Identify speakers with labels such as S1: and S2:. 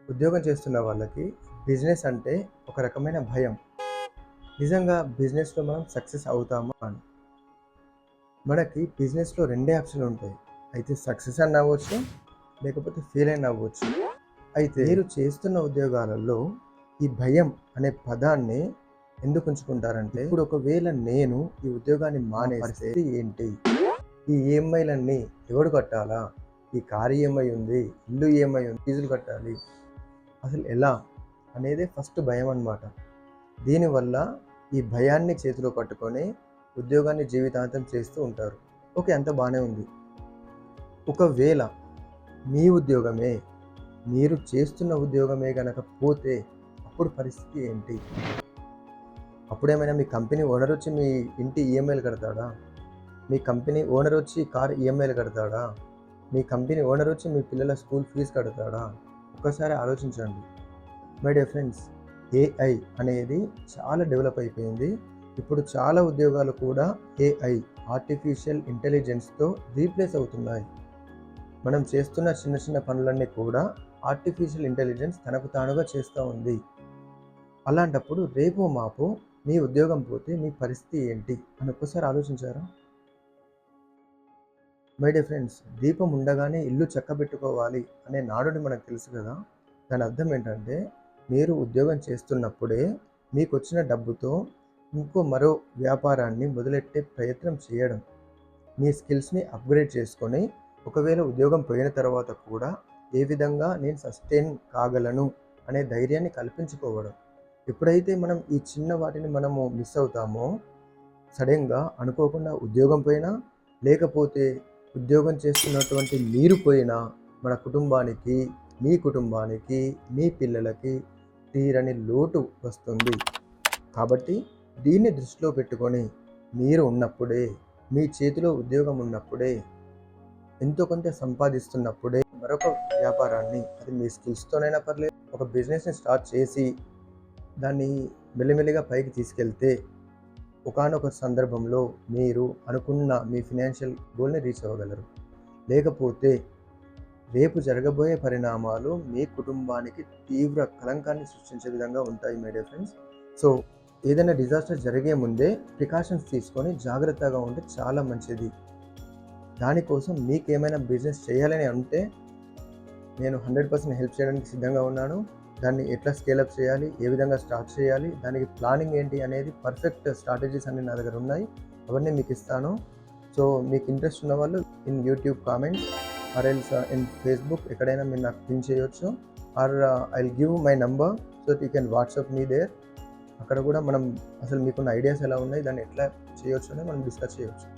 S1: ఉద్యోగం చేస్తున్న వాళ్ళకి బిజినెస్ అంటే ఒక రకమైన భయం. నిజంగా బిజినెస్‌లో మనం సక్సెస్ అవుతామా అని. మనకి బిజినెస్‌లో రెండే ఆప్షన్‌లు ఉంటాయి. అయితే సక్సెస్ అన్నా అవ్వచ్చు, లేకపోతే ఫెయిల్ అయినా అవ్వచ్చు. అయితే మీరు చేస్తున్న ఉద్యోగాలలో ఈ భయం అనే పదాన్ని ఎందుకు ఉంచుకుంటారంటే, ఇప్పుడు ఒకవేళ నేను ఈ ఉద్యోగాన్ని మానేస్తే పరిస్థితి ఏంటి? ఈ ఈఎంఐలన్నీ ఎవడు కట్టాలా? ఈ కారు ఈఎంఐ ఉంది, ఇల్లు ఈఎంఐ ఉంది, ఫీజులు కట్టాలి. అసలు ఎలా అనేదే ఫస్ట్ భయం అన్నమాట. దీనివల్ల ఈ భయాన్ని చేతిలో పట్టుకొని ఉద్యోగాన్ని జీవితాంతం చేస్తూ ఉంటారు. ఓకే, అంత బాగానే ఉంది. ఒకవేళ మీ ఉద్యోగమే, మీరు చేస్తున్న ఉద్యోగమే గనక పోతే అప్పుడు పరిస్థితి ఏంటి? అప్పుడేమైనా మీ కంపెనీ ఓనర్ వచ్చి మీ ఇంటి ఈఎంఐలు కడతాడా? మీ కంపెనీ ఓనర్ వచ్చి కార్ ఈఎంఐలు కడతాడా? మీ కంపెనీ ఓనర్ వచ్చి మీ పిల్లల స్కూల్ ఫీజు కడతాడా? ఒక్కసారి ఆలోచించండి. మై డియర్ ఫ్రెండ్స్, ఏఐ అనేది చాలా డెవలప్ అయిపోయింది. ఇప్పుడు చాలా ఉద్యోగాలు కూడా ఏఐ, ఆర్టిఫిషియల్ ఇంటెలిజెన్స్తో రీప్లేస్ అవుతున్నాయి. మనం చేస్తున్న చిన్న చిన్న పనులన్నీ కూడా ఆర్టిఫిషియల్ ఇంటెలిజెన్స్ తనకు తానుగా చేస్తూ ఉంది. అలాంటప్పుడు రేపు మాపు మీ ఉద్యోగం పోతే మీ పరిస్థితి ఏంటి అని ఒక్కసారి ఆలోచించారా? మై డియర్ ఫ్రెండ్స్, దీపం ఉండగానే ఇల్లు చక్కబెట్టుకోవాలి అనే నానుడి మనకు తెలుసు కదా. దాని అర్థం ఏంటంటే, మీరు ఉద్యోగం చేస్తున్నప్పుడే మీకు వచ్చిన డబ్బుతో మరో వ్యాపారాన్ని మొదలెట్టే ప్రయత్నం చేయడం, మీ స్కిల్స్ని అప్గ్రేడ్ చేసుకొని ఒకవేళ ఉద్యోగం పోయిన తర్వాత కూడా ఏ విధంగా నేను సస్టైన్ కాగలను అనే ధైర్యాన్ని కల్పించుకోవడం. ఎప్పుడైతే మనం ఈ చిన్న వాటిని మనము మిస్ అవుతామో, సడన్గా అనుకోకుండా ఉద్యోగం పోయినా, లేకపోతే ఉద్యోగం చేస్తున్నటువంటి మీరు పోయినా మన కుటుంబానికి, మీ కుటుంబానికి, మీ పిల్లలకి తీరని లోటు వస్తుంది. కాబట్టి దీన్ని దృష్టిలో పెట్టుకొని మీరు ఉన్నప్పుడే, మీ చేతిలో ఉద్యోగం ఉన్నప్పుడే, ఎంతో కొంత సంపాదిస్తున్నప్పుడే మరొక వ్యాపారాన్ని, అది మీ స్కిల్స్తోనైనా పర్లేదు, ఒక బిజినెస్ని స్టార్ట్ చేసి దాన్ని మెల్లిమెల్లిగా పైకి తీసుకెళ్తే ఒకానొక సందర్భంలో మీరు అనుకున్న మీ ఫినాన్షియల్ గోల్ని రీచ్ అవ్వగలరు. లేకపోతే రేపు జరగబోయే పరిణామాలు మీ కుటుంబానికి తీవ్ర కలంకాన్ని సృష్టించే విధంగా ఉంటాయి మై డియర్ ఫ్రెండ్స్. సో ఏదైనా డిజాస్టర్ జరిగే ముందే ప్రికాషన్స్ తీసుకొని జాగ్రత్తగా ఉంటే చాలా మంచిది. దానికోసం మీకేమైనా బిజినెస్ చేయాలని అంటే నేను 100% హెల్ప్ చేయడానికి సిద్ధంగా ఉన్నాను. దాన్ని ఎట్లా స్కేలప్ చేయాలి, ఏ విధంగా స్టార్ట్ చేయాలి, దానికి ప్లానింగ్ ఏంటి అనేది పర్ఫెక్ట్ స్ట్రాటజీస్ అన్నీ నా దగ్గర ఉన్నాయి. అవన్నీ మీకు ఇస్తాను. సో మీకు ఇంట్రెస్ట్ ఉన్న వాళ్ళు in YouTube comments or else in Facebook ఎక్కడైనా మీరు నాకు పిన్ చేయొచ్చు. Or I will give my number so that you can WhatsApp me there. అక్కడ కూడా మనం అసలు మీకున్న ఐడియాస్ ఎలా ఉన్నాయి, దాన్ని ఎట్లా చేయొచ్చు అని మనం డిస్కస్ చేయొచ్చు.